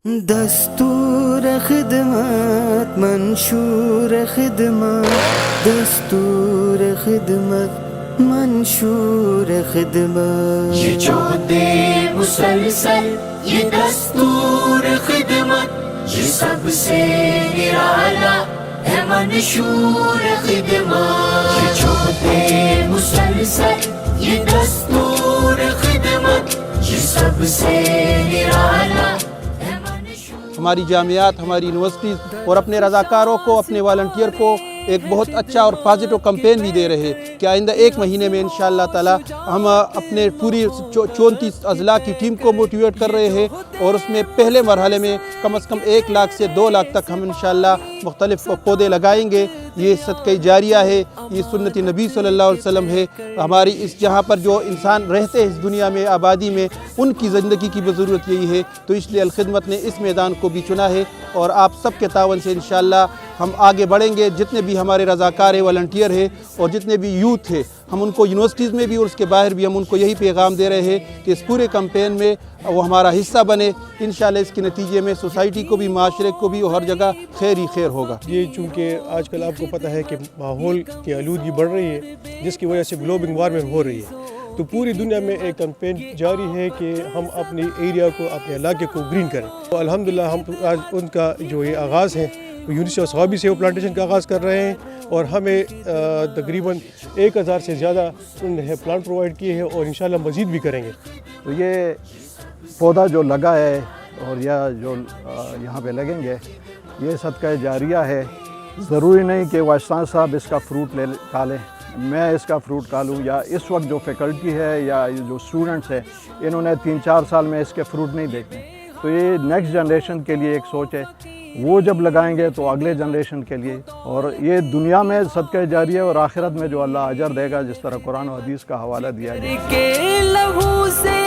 دستور خدمت منشور خدمت دستور خدمت منشور خدمت یہ جوتے مسلسل یہ دستور خدمت یہ سب سے نرالا ہے منشور خدمت یہ جوتے مسلسل یہ دستور خدمت یہ سب سے نرالا ہے منشور. ہماری جامعات، ہماری یونیورسٹیز اور اپنے رضاکاروں کو، اپنے والنٹیئر کو ایک بہت اچھا اور پازیٹو کمپین بھی دے رہے ہیں کہ آئندہ ایک مہینے میں انشاءاللہ تعالی ہم اپنے پوری 34 اضلاع کی ٹیم کو موٹیویٹ کر رہے ہیں اور اس میں پہلے مرحلے میں کم از کم 1 لاکھ سے 2 لاکھ تک ہم انشاءاللہ مختلف پودے لگائیں گے. یہ صدقہ جاریہ ہے، یہ سنت نبی صلی اللہ علیہ وسلم ہے. ہماری اس جہاں پر جو انسان رہتے ہیں اس دنیا میں، آبادی میں، ان کی زندگی کی بھی ضرورت یہی ہے. تو اس لیے الخدمت نے اس میدان کو بھی چنا ہے اور آپ سب کے تعاون سے انشاءاللہ ہم آگے بڑھیں گے. جتنے بھی ہمارے رضاکار ہیں، والنٹیئر ہیں اور جتنے بھی یوتھ ہیں، ہم ان کو یونیورسٹیز میں بھی اور اس کے باہر بھی ہم ان کو یہی پیغام دے رہے ہیں کہ اس پورے کمپین میں وہ ہمارا حصہ بنے. انشاءاللہ اس کے نتیجے میں سوسائٹی کو بھی، معاشرے کو بھی اور ہر جگہ خیر ہی خیر ہوگا. یہ چونکہ آج کل آپ کو پتہ ہے کہ ماحول کی آلودگی بڑھ رہی ہے جس کی وجہ سے گلوبل وارمنگ ہو رہی ہے، تو پوری دنیا میں ایک کمپین جاری ہے کہ ہم اپنی ایریا کو، اپنے علاقے کو گرین کریں. تو الحمدللہ ہم آج ان کا جو یہ آغاز ہے وہ یونیورسٹی آف صحابی سے وہ پلانٹیشن کا آغاز کر رہے ہیں اور ہمیں تقریباً 1000 سے زیادہ انہوں نے پلانٹ پرووائڈ کیے ہیں اور انشاءاللہ مزید بھی کریں گے. تو یہ پودا جو لگا ہے اور یا جو یہاں پہ لگیں گے یہ صدقہ جاریہ ہے. ضروری نہیں کہ وائسان صاحب اس کا فروٹ کھا لیں، میں اس کا فروٹ کھا لوں، یا اس وقت جو فیکلٹی ہے یا جو اسٹوڈنٹس ہیں انہوں نے 3-4 سال میں اس کے فروٹ نہیں دیکھنے. تو یہ نیکسٹ جنریشن کے لیے ایک سوچ ہے، وہ جب لگائیں گے تو اگلے جنریشن کے لیے، اور یہ دنیا میں صدقہ جاریہ اور آخرت میں جو اللہ اجر دے گا، جس طرح قرآن و حدیث کا حوالہ دیا گیا.